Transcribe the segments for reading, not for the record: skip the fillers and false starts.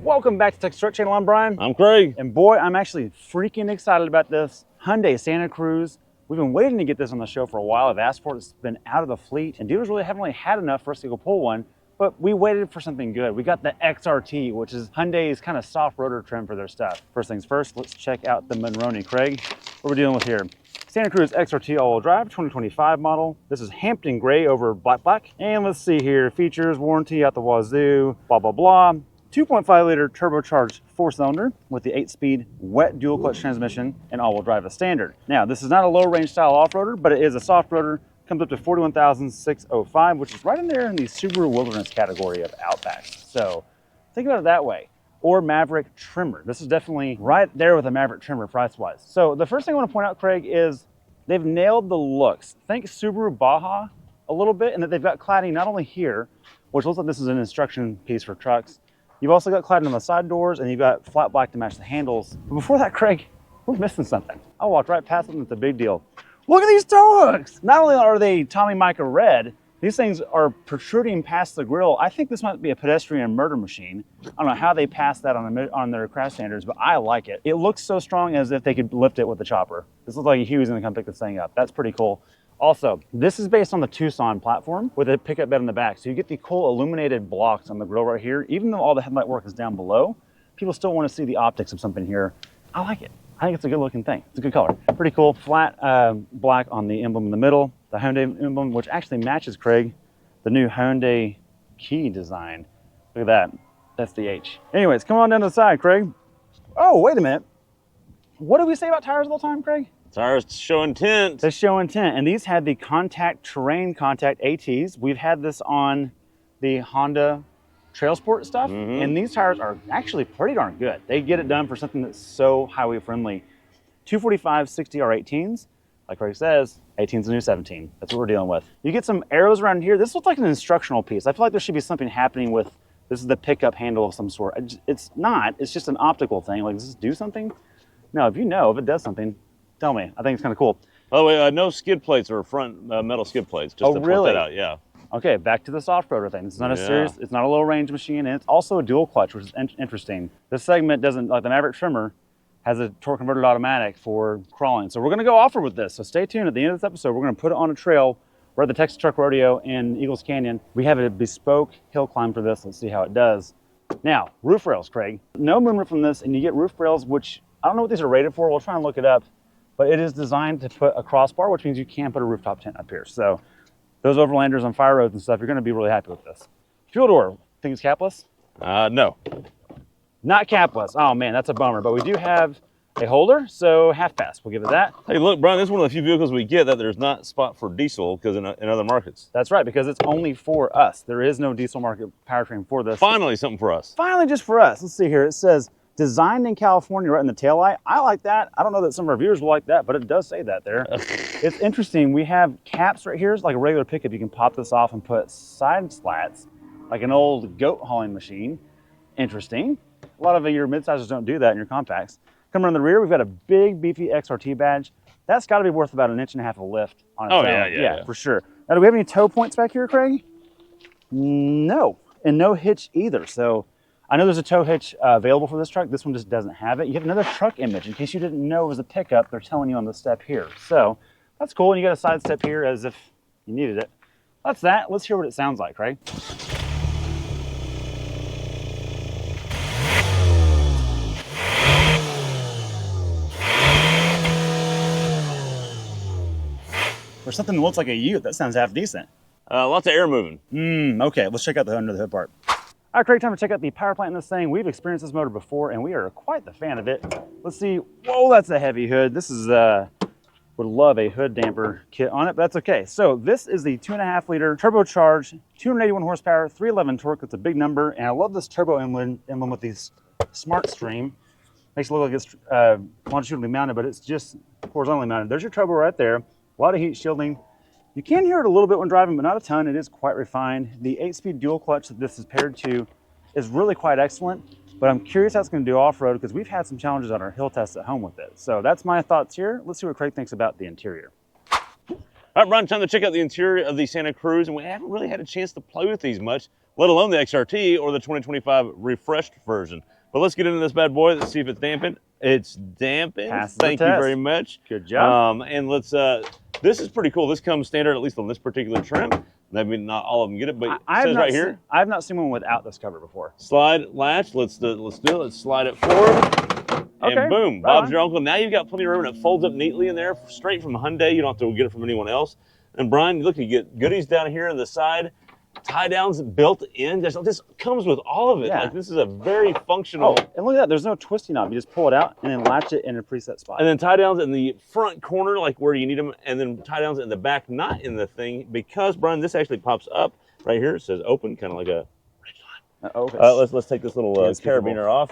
Welcome back to Texas Truck Channel. I'm Brian. I'm Craig. And boy, I'm actually freaking excited about this Hyundai Santa Cruz. We've been waiting to get this on the show for a while. I've asked for it. It's been out of the fleet, and dealers really haven't really had enough for us to go pull one. But we waited for something good. We got the XRT, which is Hyundai's kind of soft rotor trim for their stuff. First things first, let's check out the Monroney. Craig, what are we dealing with here? Santa Cruz XRT all-wheel drive, 2025 model. This is Hampton gray over black. And let's see here, features, warranty out the wazoo, blah, blah, blah. 2.5 liter turbocharged 4-cylinder with the 8-speed wet dual clutch transmission and all-wheel drive as standard. Now, this is not a low-range style off-roader, but it is a soft roader. Comes up to 41,605, which is right in there in the Subaru Wilderness category of Outbacks. So think about it that way. Or Maverick trimmer. This is definitely right there with a Maverick trimmer price-wise. So the first thing I want to point out, Craig, is they've nailed the looks. Think Subaru Baja a little bit, and that they've got cladding not only here, which looks like this is an instruction piece for trucks. You've also got cladding on the side doors, and you've got flat black to match the handles. But before that, Craig, we're missing something. I walked right past them. It's a big deal. Look at these tow hooks. Not only are they Tommy Micah red, these things are protruding past the grill. I think this might be a pedestrian murder machine. I don't know how they passed that on their crash standards, but I like it. It looks so strong as if they could lift it with a chopper. This looks like Huey's gonna come pick this thing up. That's pretty cool. Also, this is based on the Tucson platform with a pickup bed in the back. So you get the cool illuminated blocks on the grill right here. Even though all the headlight work is down below, people still want to see the optics of something here. I like it. I think it's a good looking thing. It's a good color. Pretty cool. Flat black on the emblem in the middle. The Hyundai emblem, which actually matches, Craig, the new Hyundai key design. Look at that. That's the H. Anyways, come on down to the side, Craig. Oh, wait a minute. What did we say about tires all the time, Craig? Tires show intent. They show intent, and these had the terrain contact ATs. We've had this on the Honda Trail Sport stuff, and these tires are actually pretty darn good. They get it done for something that's so highway friendly. 245 60R 18s, like Craig says, 18's the new 17. That's what we're dealing with. You get some arrows around here. This looks like an instructional piece. I feel like there should be something happening with, this is the pickup handle of some sort. It's not, it's just an optical thing. Like, does this do something? No, if it does something, tell me. I think it's kind of cool. By the way, no skid plates or front metal skid plates. Just to point that out, yeah. Okay, back to the soft rotor thing. It's not a serious, it's not a low range machine, and it's also a dual clutch, which is interesting. This segment doesn't, like the Maverick trimmer, has a torque converted automatic for crawling. So we're gonna go off-road with this. So stay tuned. At the end of this episode, we're gonna put it on a trail. We're at the Texas Truck Rodeo in Eagles Canyon. We have a bespoke hill climb for this. Let's see how it does. Now, roof rails, Craig. No moonroof on this, and you get roof rails, which I don't know what these are rated for. We'll try and look it up. But it is designed to put a crossbar, which means you can put a rooftop tent up here. So those overlanders on fire roads and stuff, you're gonna be really happy with this. Fuel door, think it's capless? No. Not capless. Oh man, that's a bummer. But we do have a holder, so half pass, we'll give it that. Hey look, Brian, this is one of the few vehicles we get that there's not spot for diesel, because in other markets. That's right, because it's only for us. There is no diesel market powertrain for this. Finally, something for us. Finally, just for us. Let's see here, it says, designed in California, right in the taillight. I like that. I don't know that some of our viewers will like that, but it does say that there. It's interesting. We have caps right here. It's like a regular pickup. You can pop this off and put side slats, like an old goat hauling machine. Interesting. A lot of your midsiders don't do that in your compacts. Coming around the rear, we've got a big, beefy XRT badge. That's got to be worth about 1.5 inches of lift on its own. Yeah, for sure. Now, do we have any tow points back here, Craig? No, and no hitch either. So I know there's a tow hitch available for this truck. This one just doesn't have it. You have another truck image. In case you didn't know it was a pickup, they're telling you on the step here. So that's cool. And you got a side step here as if you needed it. That's that. Let's hear what it sounds like, Craig. For something that looks like a Ute, that sounds half decent. Lots of air moving. Okay, let's check out the under the hood part. All right, Craig, time to check out the power plant in this thing. We've experienced this motor before, and we are quite the fan of it. Let's see. Whoa, that's a heavy hood. This is, would love a hood damper kit on it, but that's okay. So this is the 2.5 liter turbocharged, 281 horsepower, 311 torque. That's a big number, and I love this turbo emblem with these smart stream. Makes it look like it's longitudinally mounted, but it's just horizontally mounted. There's your turbo right there. A lot of heat shielding. You can hear it a little bit when driving, but not a ton. It is quite refined. The 8-speed dual clutch that this is paired to is really quite excellent, but I'm curious how it's going to do off-road because we've had some challenges on our hill tests at home with it. So that's my thoughts here. Let's see what Craig thinks about the interior. All right, Brian, time to check out the interior of the Santa Cruz, and we haven't really had a chance to play with these much, let alone the XRT or the 2025 refreshed version. But let's get into this bad boy. Let's see if it's dampened. It's dampened. Passes Thank you very much. Good job. And let's, this is pretty cool. This comes standard, at least on this particular trim. Maybe not all of them get it, but it says right here. I have not seen one without this cover before. Slide latch. Let's do it. Let's slide it forward. Okay. And boom, Bob's your uncle. Now you've got plenty of room, and it folds up neatly in there, straight from Hyundai. You don't have to get it from anyone else. And Brian, look, you get goodies down here on the side. Tie downs built in. This comes with all of it. Yeah. Like, this is a very functional. Oh, and look at that. There's no twisty knob. You just pull it out and then latch it in a preset spot. And then tie downs in the front corner, like where you need them, and then tie downs in the back, not in the thing, because Brian, this actually pops up right here. It says open, kind of like a. Okay. Let's take this little carabiner off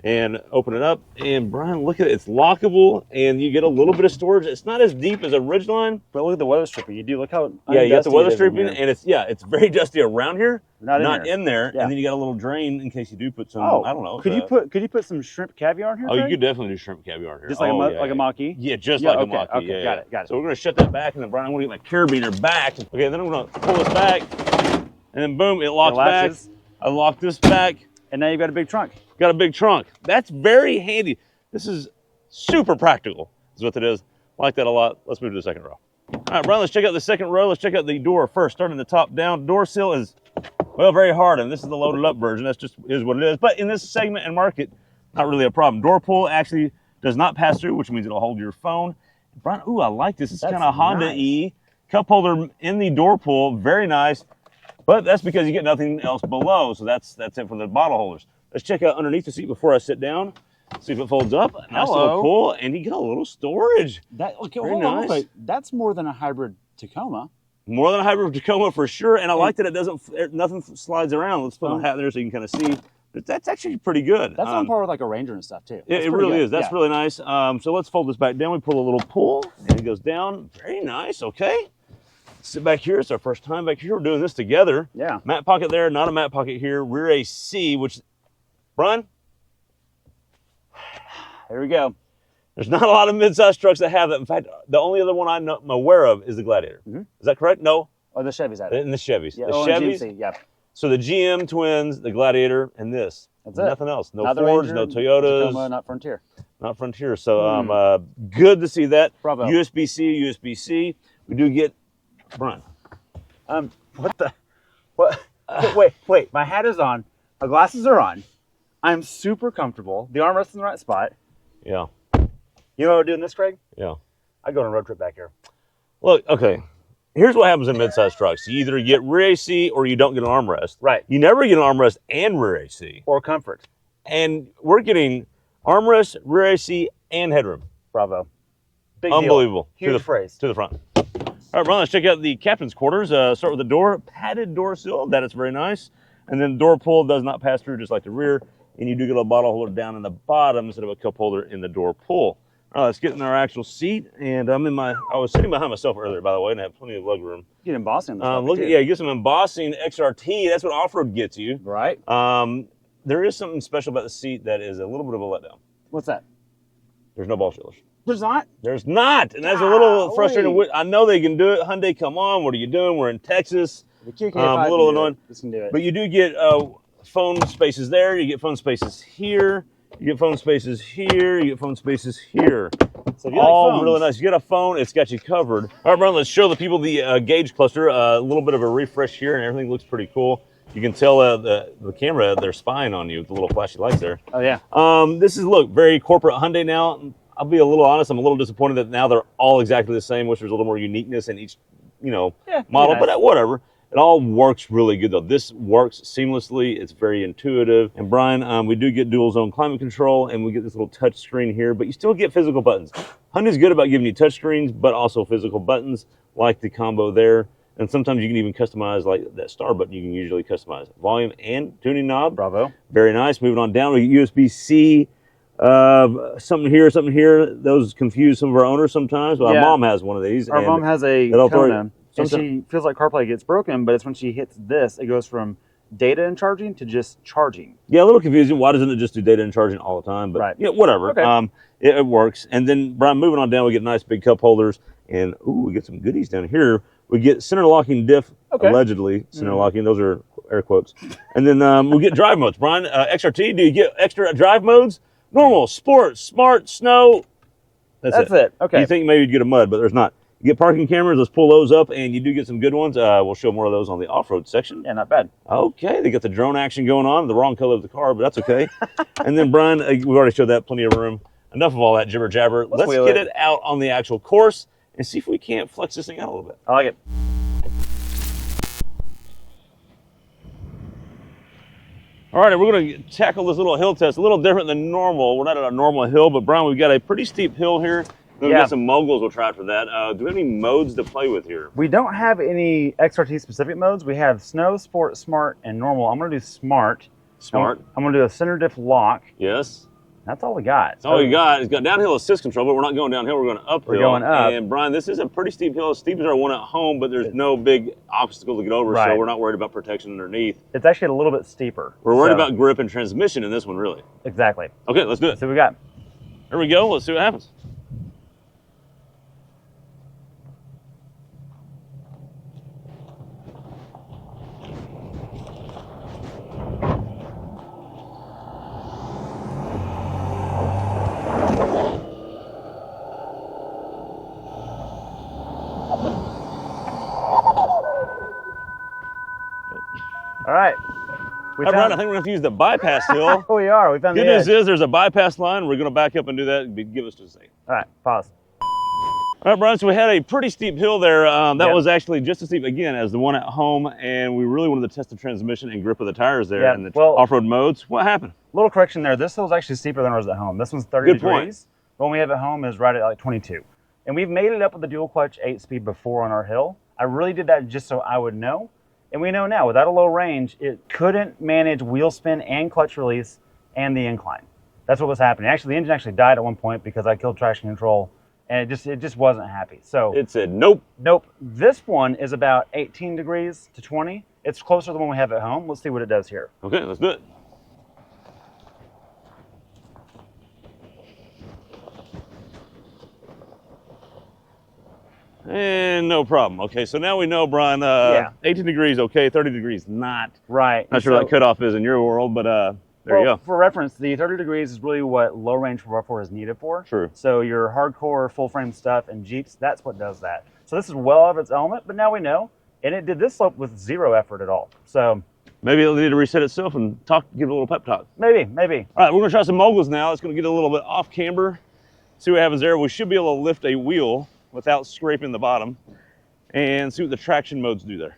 and open it up. And Brian, look at it. It's lockable, and you get a little bit of storage. It's not as deep as a Ridgeline. But look at the weather stripping. You do look how you got the weather stripping, and it's very dusty around here. Not in there. Yeah. And then you got a little drain in case you do put some. I don't know. Could you put some shrimp caviar in here? Oh, you could definitely do shrimp caviar here. Just like a maki? Yeah, just like a maki. Okay, got it. So we're gonna shut that back, and then Brian, I'm gonna get my carabiner back. Okay, then I'm gonna pull this back, and then boom, it locks back. I lock this back. And now you've got a big trunk. Got a big trunk. That's very handy. This is super practical, is what it is. I like that a lot. Let's move to the second row. All right, Brian, let's check out the second row. Let's check out the door first, starting the top down. Door sill is, well, very hard, and this is the loaded up version. That's just is what it is. But in this segment and market, not really a problem. Door pull actually does not pass through, which means it'll hold your phone. Brian, ooh, I like this. It's kind of Honda-y. Cup holder in the door pull, very nice. But that's because you get nothing else below, so that's it for the bottle holders. Let's check out underneath the seat before I sit down. See if it folds up. Nice little pull, and you get a little storage. Very nice. That's more than a hybrid Tacoma. More than a hybrid Tacoma for sure, and I like that it doesn't. Nothing slides around. Let's put my hat there so you can kind of see. But that's actually pretty good. That's on par with like a Ranger and stuff too. It really is. That's really nice. So let's fold this back down. We pull a little pull, and it goes down. Very nice. Okay. Sit back here. It's our first time back here. We're doing this together. Yeah. Mat pocket there, not a mat pocket here. Rear AC, which, Brian? Here we go. There's not a lot of mid-size trucks that have that. In fact, the only other one I'm aware of is the Gladiator. Mm-hmm. Is that correct? No? Oh, the Chevys had it. And the Chevys. Yeah, the Chevys. GMC, yeah. So the GM twins, the Gladiator, and this. That's it. Nothing else. No not Fords, Ranger, no Toyotas. Tacoma, not Frontier. Not Frontier. So good to see that. Bravo. USB-C, USB-C. We do get, Brian. What? Wait. My hat is on. My glasses are on. I'm super comfortable. The armrest in the right spot. Yeah. You know what we're doing this, Craig? Yeah. I go on a road trip back here. Look, okay. Here's what happens in mid-size trucks. You either get rear AC or you don't get an armrest. Right. You never get an armrest and rear AC. Or comfort. And we're getting armrest, rear AC, and headroom. Bravo. Big Unbelievable. Deal. Huge phrase. To the front. All right, Ron, let's check out the captain's quarters. Start with the door. Padded door sill. That is very nice. And then door pull does not pass through just like the rear. And you do get a bottle holder down in the bottom instead of a cup holder in the door pull. All right, let's get in our actual seat. And I was sitting behind myself earlier, by the way, and I have plenty of leg room. You get embossing. You get some embossing XRT. That's what off-road gets you. Right. There is something special about the seat that is a little bit of a letdown. What's that? There's no ball shielders. There's not? There's not. And that's a little frustrating. I know they can do it. Hyundai, come on. What are you doing? We're in Texas. The a little annoying. This can do it. But you do get phone spaces there. You get phone spaces here. You get phone spaces here. You get phone spaces here. So if you all like phones, really nice. You get a phone, it's got you covered. All right, Brian, let's show the people the gauge cluster. A little bit of a refresh here, and everything looks pretty cool. You can tell the camera, they're spying on you with the little flashy lights there. Oh, yeah. This is, look, very corporate Hyundai now. I'll be a little honest, I'm a little disappointed that now they're all exactly the same, which there's a little more uniqueness in each, model, nice. But whatever. It all works really good, though. This works seamlessly. It's very intuitive. And Brian, we do get dual zone climate control, and we get this little touch screen here, but you still get physical buttons. Hyundai's good about giving you touch screens, but also physical buttons, like the combo there. And sometimes you can even customize, like that star button, you can usually customize volume and tuning knob. Bravo. Very nice. Moving on down, we get USB-C, something here. Those confuse some of our owners sometimes. Well, yeah. Our mom has one of these. Our mom has a Kona, and she feels like CarPlay gets broken, but it's when she hits this, it goes from data and charging to just charging. Yeah, a little confusing. Why doesn't it just do data and charging all the time? But right. Yeah, whatever. Okay. It works. And then, Brian, moving on down, we get nice big cup holders, and we get some goodies down here. We get center locking diff, allegedly center locking. Those are air quotes. And then we'll get drive modes. Brian, XRT, do you get extra drive modes? Normal, sport, smart, snow. That's it. Okay. You think maybe you'd get a mud, but there's not. You get parking cameras, let's pull those up, and you do get some good ones. We'll show more of those on the off-road section. Yeah, not bad. Okay, they got the drone action going on, the wrong color of the car, but that's okay. And then, Brian, we've already showed that, plenty of room. Enough of all that jibber jabber. Let's get it out on the actual course and see if we can't flex this thing out a little bit. I like it. All right, we're going to tackle this little hill test, a little different than normal. We're not at a normal hill, but Brian, we've got a pretty steep hill here. We'll get some moguls we'll try for that. Do we have any modes to play with here? We don't have any XRT specific modes. We have snow, sport, smart, and normal. I'm going to do smart. Smart. I'm going to do a center diff lock. Yes. That's all we got. That's all we got. It's got downhill assist control, but we're not going downhill. We're going uphill. We're going up. And Brian, this is a pretty steep hill. Steep as our one at home, but there's no big obstacle to get over, so we're not worried about protection underneath. It's actually a little bit steeper. We're worried about grip and transmission in this one, really. Exactly. Okay, let's do it. Let's see what we got. Here we go. Let's see what happens. All right. Brian, I think we're going to have to use the bypass hill. We are. We found the edge. Good news is there's a bypass line. We're going to back up and do that. Give us just a second. All right, pause. All right, Brian, so we had a pretty steep hill there. That was actually just as steep, again, as the one at home, and we really wanted to test the transmission and grip of the tires there and the off-road modes. What happened? Little correction there. This hill's actually steeper than ours at home. This one's 30 degrees. The one we have at home is right at like 22. And we've made it up with the dual clutch 8-speed before on our hill. I really did that just so I would know. And we know now, without a low range, it couldn't manage wheel spin and clutch release and the incline. That's what was happening. Actually, the engine actually died at one point because I killed traction control, and it just wasn't happy. So it said nope. Nope. This one is about 18 degrees to 20. It's closer to the one we have at home. Let's see what it does here. Okay, let's do it. And no problem. Okay, so now we know, Brian, 18 degrees, okay, 30 degrees, not. Right. Not sure what that cutoff is in your world, but there you go. For reference, the 30 degrees is really what low range 4x4 is needed for. True. So your hardcore full frame stuff and Jeeps, that's what does that. So this is well out of its element, but now we know. And it did this slope with zero effort at all. So maybe it'll need to reset itself and give it a little pep talk. Maybe. All right, we're gonna try some moguls now. It's gonna get a little bit off camber. See what happens there. We should be able to lift a wheel without scraping the bottom and see what the traction modes do there.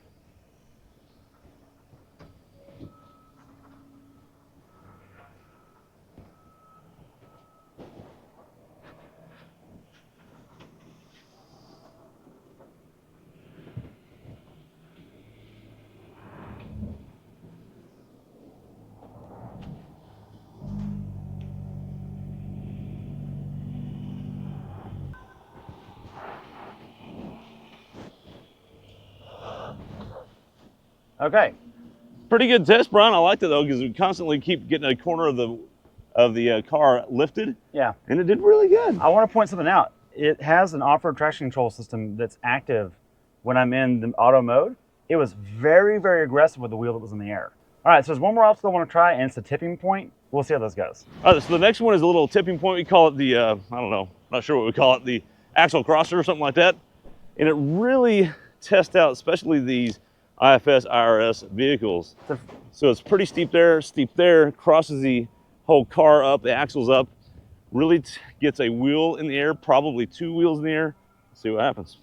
Okay. Pretty good test, Brian. I liked it though because we constantly keep getting a corner of the car lifted. Yeah. And it did really good. I want to point something out. It has an off-road traction control system that's active when I'm in the auto mode. It was very, very aggressive with the wheel that was in the air. All right, so there's one more obstacle I want to try, and it's the tipping point. We'll see how this goes. All right, so the next one is a little tipping point. We call it the, I don't know, not sure what we call it, the axle crosser or something like that. And it really tests out, especially these IFS, IRS vehicles. So it's pretty steep there, crosses the whole car up, the axles up, really gets a wheel in the air, probably two wheels in the air. Let's see what happens.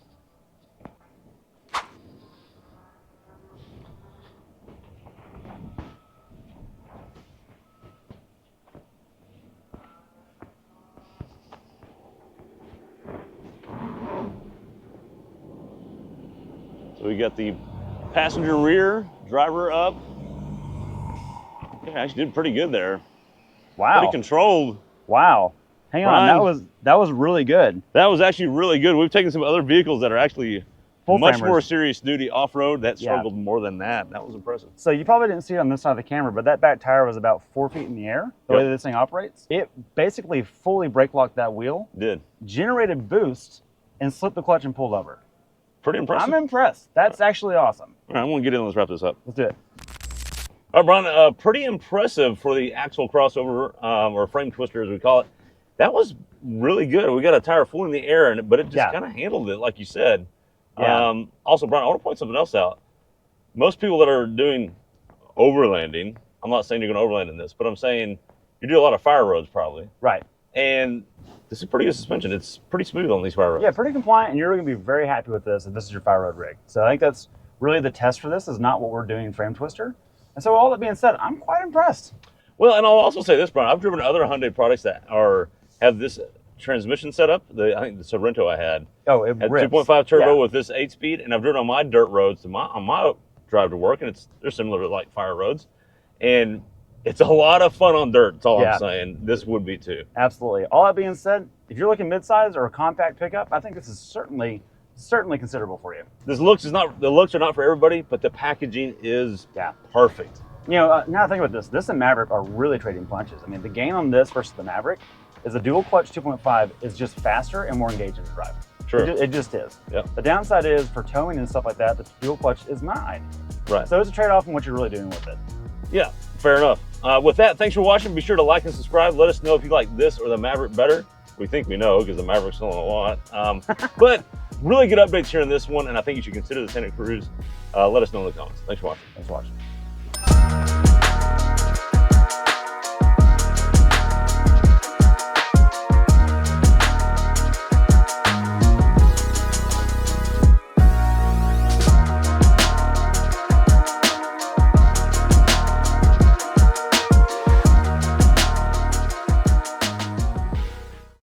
So we got the passenger rear, driver up. Yeah, actually did pretty good there. Wow. Pretty controlled. Wow. Hang on, that was really good. That was actually really good. We've taken some other vehicles that are actually much more serious duty off-road that struggled more than that. That was impressive. So you probably didn't see it on this side of the camera, but that back tire was about 4 feet in the air, the way that this thing operates. It basically fully brake locked that wheel. Did. Generated boost and slipped the clutch and pulled over. Pretty impressive. I'm impressed. That's actually awesome. All right, I'm gonna get in and let's wrap this up. Let's do it. All right, Brian, pretty impressive for the axle crossover, or frame twister as we call it. That was really good. We got a tire full in the air, but it just kind of handled it, like you said. Yeah. Also, Brian, I want to point something else out. Most people that are doing overlanding, I'm not saying you're going to overland in this, but I'm saying you do a lot of fire roads probably. Right. And this is pretty good suspension. It's pretty smooth on these fire roads. Yeah, pretty compliant, and you're going to be very happy with this if this is your fire road rig. So I think that's really the test for this, is not what we're doing in frame twister. And so all that being said, I'm quite impressed. Well, and I'll also say this, Brian, I've driven other Hyundai products that have this transmission setup. I think the Sorrento I had. Oh, it had rips. 2.5 turbo with this 8-speed, and I've driven on my dirt roads on my drive to work, and they're similar to like fire roads. And it's a lot of fun on dirt. That's all I'm saying. This would be too. Absolutely. All that being said, if you're looking midsize or a compact pickup, I think this is certainly considerable for you. The looks are not for everybody, but the packaging is perfect. You know, now think about this. This and Maverick are really trading punches. I mean, the gain on this versus the Maverick is the dual clutch 2.5 is just faster and more engaging to drive. Sure. It just is. Yep. The downside is for towing and stuff like that, the dual clutch is not. Right. So it's a trade-off in what you're really doing with it. Yeah, fair enough. With that, thanks for watching. Be sure to like and subscribe. Let us know if you like this or the Maverick better. We think we know because the Maverick's selling a lot. But really good updates here in this one, and I think you should consider the Santa Cruz. Let us know in the comments. Thanks for watching. Thanks for watching.